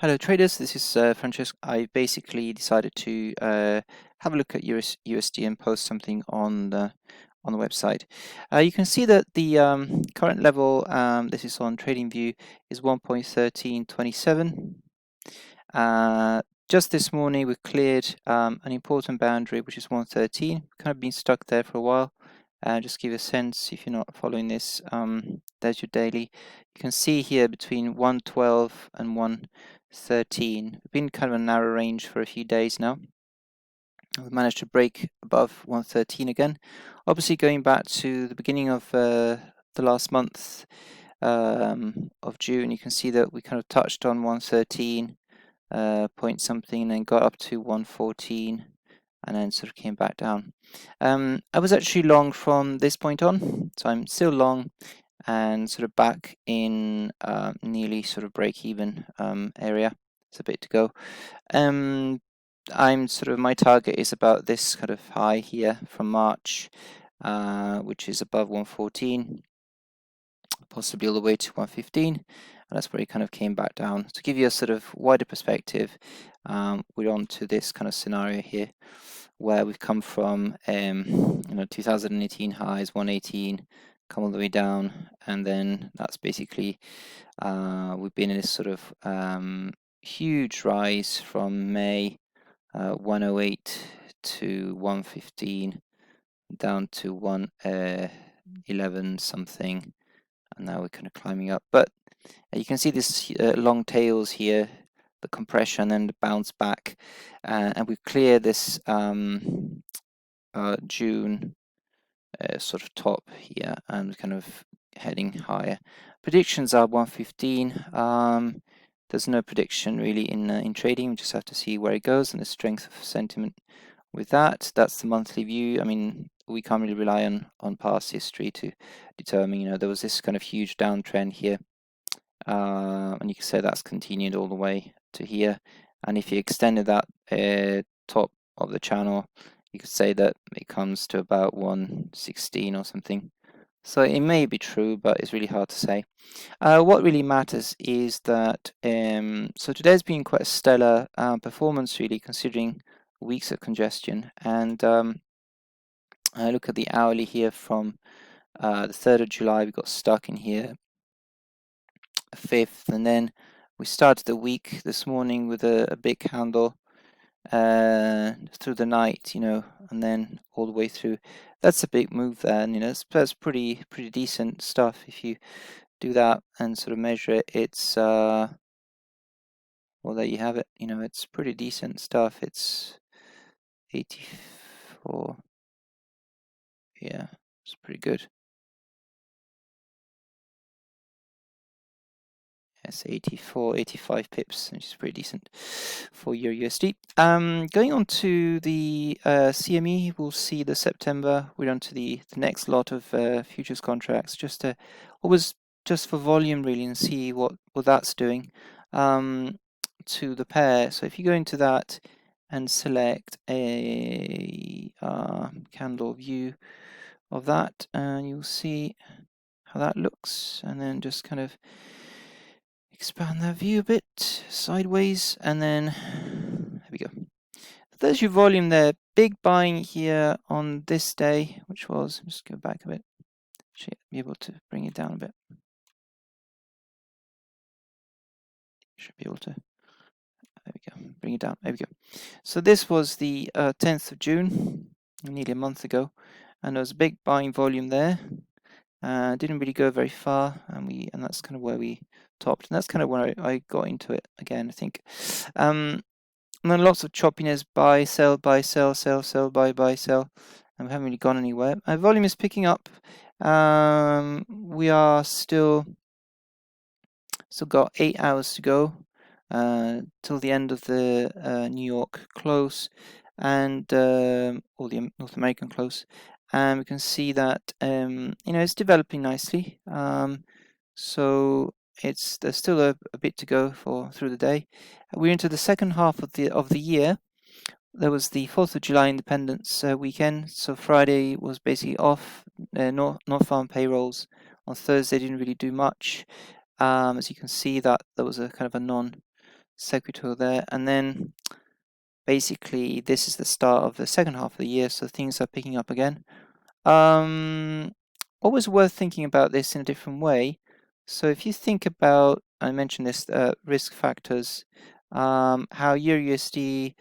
Hello traders, this is Francesco. I basically decided to have a look at USD and post something on the website. You can see that the current level, this is on TradingView, is 1.1327. Just this morning we cleared an important boundary, which is 113. Kind of been stuck there for a while. Just give you a sense, if you're not following this, there's your daily. You can see here between 112 and 113. We've been kind of a narrow range for a few days now. We've managed to break above 113 again. Obviously, going back to the beginning of the last month of June, you can see that we kind of touched on 113 point something, and then got up to 114. And then sort of came back down. I was actually long from this point on, so I'm still long and sort of back in nearly sort of break-even area. It's a bit to go. I'm sort of, my target is about this kind of high here from March, which is above 114, possibly all the way to 115. And that's where it kind of came back down. To give you a sort of wider perspective, we're on to this kind of scenario here, where we've come from 2018 highs, 118, come all the way down, and then that's basically we've been in this sort of huge rise from May 108 to 115, down to 111 something, and now we're kind of climbing up. But you can see this long tails here, the compression and the bounce back, and we clear this June sort of top here, and kind of heading higher. Predictions are 115. There's no prediction really in trading. We just have to see where it goes and the strength of sentiment with that. That's the monthly view. I mean, we can't really rely on past history to determine, there was this kind of huge downtrend here, and you can say that's continued all the way to here. And if you extended that top of the channel, you could say that it comes to about 116 or something. So it may be true, but it's really hard to say. What really matters is that so today's been quite a stellar performance, really, considering weeks of congestion. And I look at the hourly here from the 3rd of July. We got stuck in here 5th, and then we started the week this morning with a big candle through the night, and then all the way through. That's a big move there, and that's pretty decent stuff. If you do that and sort of measure it, it's well, there you have it. It's pretty decent stuff. It's 84. Yeah, it's pretty good. Yes, 84, 85 pips, which is pretty decent for your USD. Going on to the CME, we'll see the September. We're on to the next lot of futures contracts, always just for volume really, and see what that's doing to the pair. So if you go into that and select a candle view of that, and you'll see how that looks, and then just kind of expand that view a bit sideways, and then there we go. There's your volume there. Big buying here on this day, which was, just go back a bit, should be able to bring it down a bit. Should be able to, there we go, bring it down, there we go. So this was the 10th of June, nearly a month ago, and there was a big buying volume there. Didn't really go very far, and that's kind of where we topped, and that's kind of where I got into it again, I think. And then lots of choppiness, buy, sell, sell, sell, buy, sell, and we haven't really gone anywhere. Our volume is picking up. We are still got 8 hours to go till the end of the New York close, and or the North American close. And we can see that it's developing nicely. So there's still a bit to go through the day. We're into the second half of the year. There was the 4th of July Independence weekend, so Friday was basically off. Non-farm payrolls on Thursday didn't really do much. As you can see, that there was a kind of a sequitur there, and then basically this is the start of the second half of the year, so things are picking up again. Always worth thinking about this in a different way. So if you think about, I mentioned this, risk factors, how EUR/USD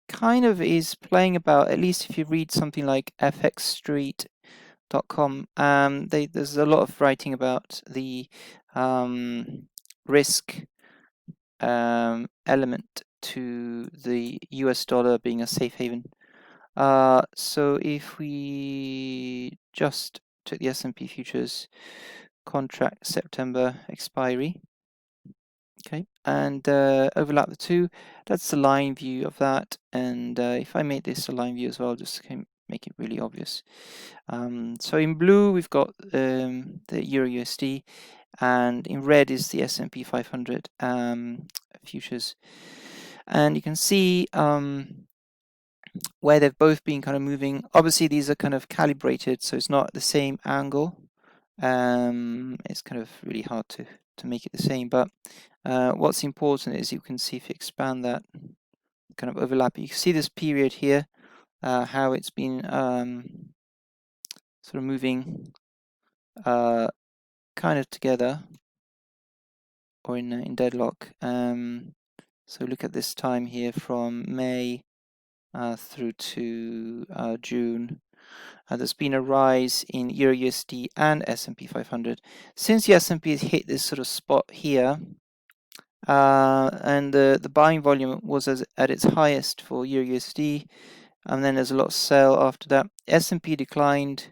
kind of is playing about, at least if you read something like fxstreet.com, there's a lot of writing about the risk element to the US dollar being a safe haven. So if we just took the S&P futures contract September expiry, okay, and overlap the two, that's the line view of that. And if I make this a line view as well, just to make it really obvious. So in blue we've got the EUR/USD, and in red is the S&P 500 futures, and you can see where they've both been kind of moving. Obviously these are kind of calibrated, so it's not the same angle. It's kind of really hard to make it the same, but what's important is you can see, if you expand that kind of overlap, you can see this period here, how it's been sort of moving kind of together, or in deadlock. So look at this time here from May through to June. There's been a rise in EUR/USD and S&P 500. Since the S&P has hit this sort of spot here, and the buying volume was at its highest for EUR/USD, and then there's a lot of sell after that. S&P declined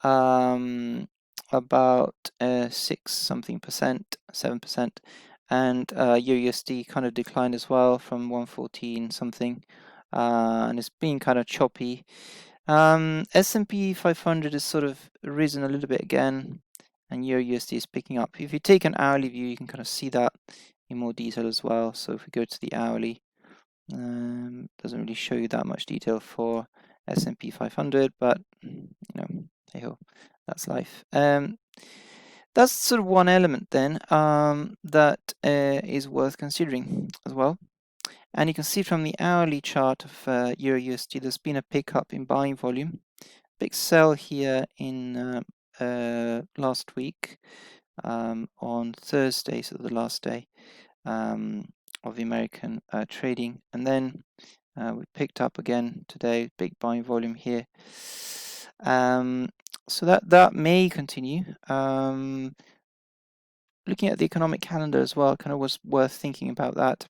about 7%, and EUR/USD kind of declined as well from 114 something, and it's been kind of choppy. S&P 500 has sort of risen a little bit again, and EUR/USD is picking up. If you take an hourly view, you can kind of see that in more detail as well. So if we go to the hourly, doesn't really show you that much detail for S&P 500, but you know, hey ho, that's life. That's sort of one element then that is worth considering as well. And you can see from the hourly chart of EUR/USD, there's been a pickup in buying volume. Big sell here in last week on Thursday, so the last day of the American trading, and then we picked up again today, big buying volume here. So that may continue. Looking at the economic calendar as well, kind of was worth thinking about that.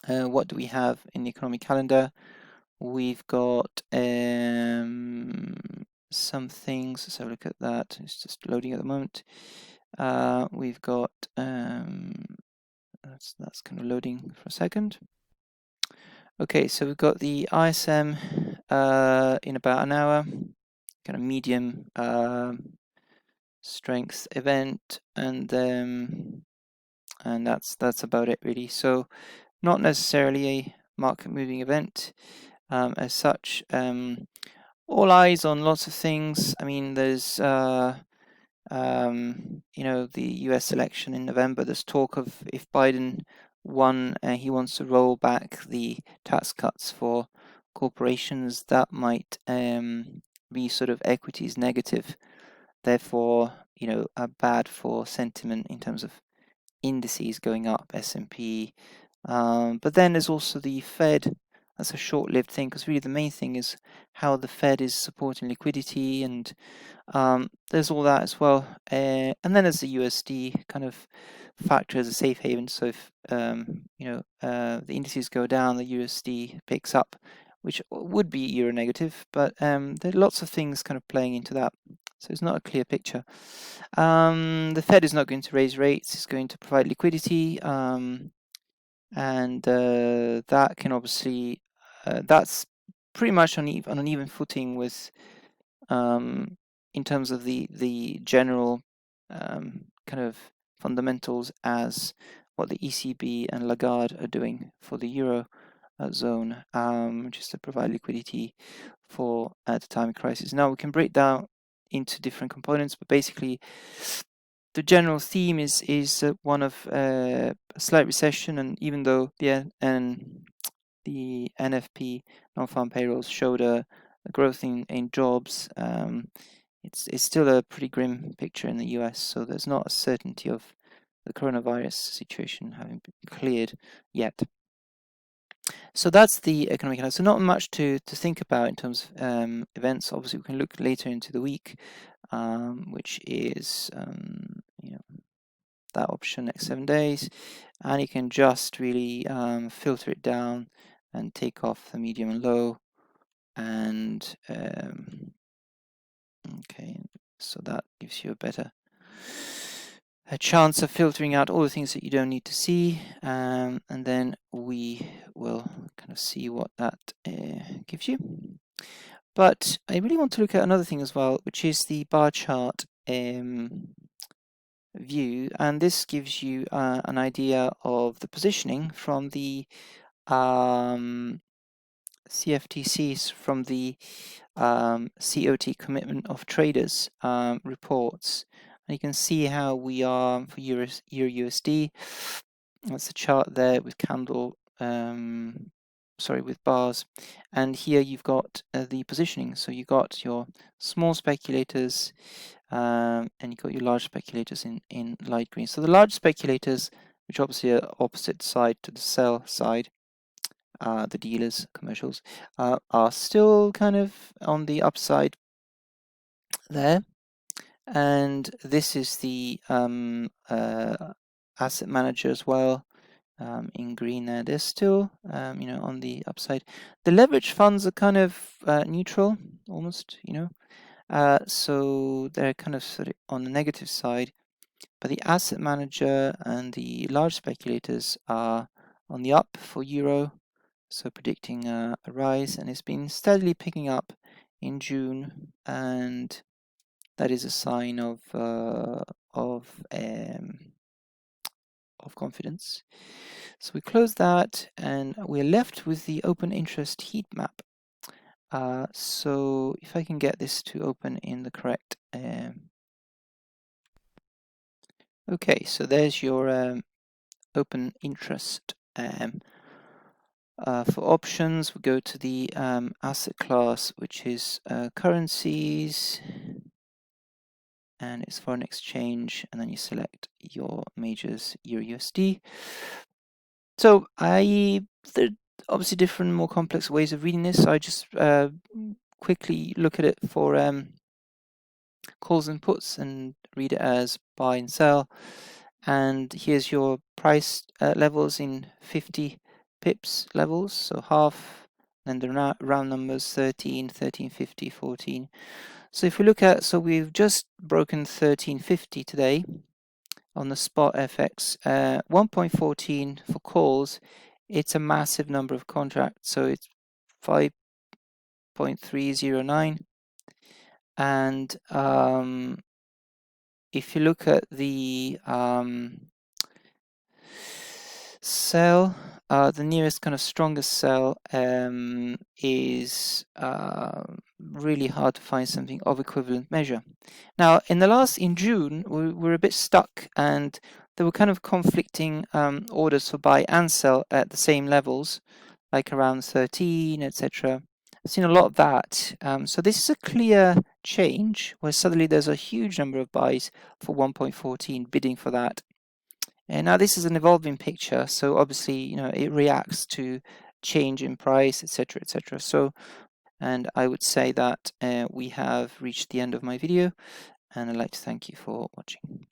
What do we have in the economic calendar? We've got some things. Let's have a look at that. It's just loading at the moment. We've got that's kind of loading for a second. Okay, so we've got the ISM in about an hour, kind of medium strength event, and that's about it really. So not necessarily a market moving event as such. All eyes on lots of things. I mean, there's you know, the US election in November. There's talk of, if Biden won, he wants to roll back the tax cuts for corporations. That might be sort of equities negative, therefore, you know, bad for sentiment in terms of indices going up, S&P. But then there's also the Fed. That's a short-lived thing, because really the main thing is how the Fed is supporting liquidity, and there's all that as well. And then there's the USD kind of factor as a safe haven. So if you know, the indices go down, the USD picks up, which would be euro negative, but there are lots of things kind of playing into that. So it's not a clear picture. The Fed is not going to raise rates. It's going to provide liquidity, and that can obviously that's pretty much on an even footing with in terms of the general kind of fundamentals as what the ECB and Lagarde are doing for the euro zone, just to provide liquidity for at the time of crisis. Now we can break down into different components, but basically the general theme is one of a slight recession, and even though the NFP, non-farm payrolls, showed a growth in jobs, it's still a pretty grim picture in the US. So there's not a certainty of the coronavirus situation having been cleared yet. So that's the economic analysis. So not much to think about in terms of events. Obviously, we can look later into the week, which is you know, that option next 7 days, and you can just really filter it down and take off the medium and low, and okay, so that gives you a chance of filtering out all the things that you don't need to see, and then we will kind of see what that gives you. But I really want to look at another thing as well, which is the bar chart view, and this gives you an idea of the positioning from the CFTCs, from the COT Commitment of Traders reports, and you can see how we are for EUR USD. That's the chart there with candle, with bars, and here you've got the positioning. So you've got your small speculators, and you've got your large speculators in light green. So the large speculators, which obviously are opposite side to the sell side, the dealers, commercials, are still kind of on the upside there. And this is the asset manager as well, in green there. They're still on the upside. The leverage funds are kind of neutral, almost, so they're kind of sort of on the negative side, but the asset manager and the large speculators are on the up for euro, so predicting a rise, and it's been steadily picking up in June, and that is a sign of confidence. So we close that, and we're left with the open interest heat map. So if I can get this to open in the correct okay, so there's your open interest. For options, we go to the asset class, which is currencies, and it's foreign exchange, and then you select your majors, EUR USD. So there are obviously different, more complex ways of reading this. So I just quickly look at it for calls and puts and read it as buy and sell. And here's your price levels in 50 pips levels, so half, and the round numbers 13, 1350, 14. So if we look at, so we've just broken 1350 today on the spot FX, 1.14 for calls. It's a massive number of contracts, so it's 5.309, and if you look at the sell, the nearest kind of strongest sell is really hard to find something of equivalent measure. Now, in June, we were a bit stuck, and there were kind of conflicting orders for buy and sell at the same levels, like around 13, etc. I've seen a lot of that. So this is a clear change where suddenly there's a huge number of buys for 1.14 bidding for that. And now this is an evolving picture, so obviously it reacts to change in price, etc., etc. So, and I would say that we have reached the end of my video, and I'd like to thank you for watching.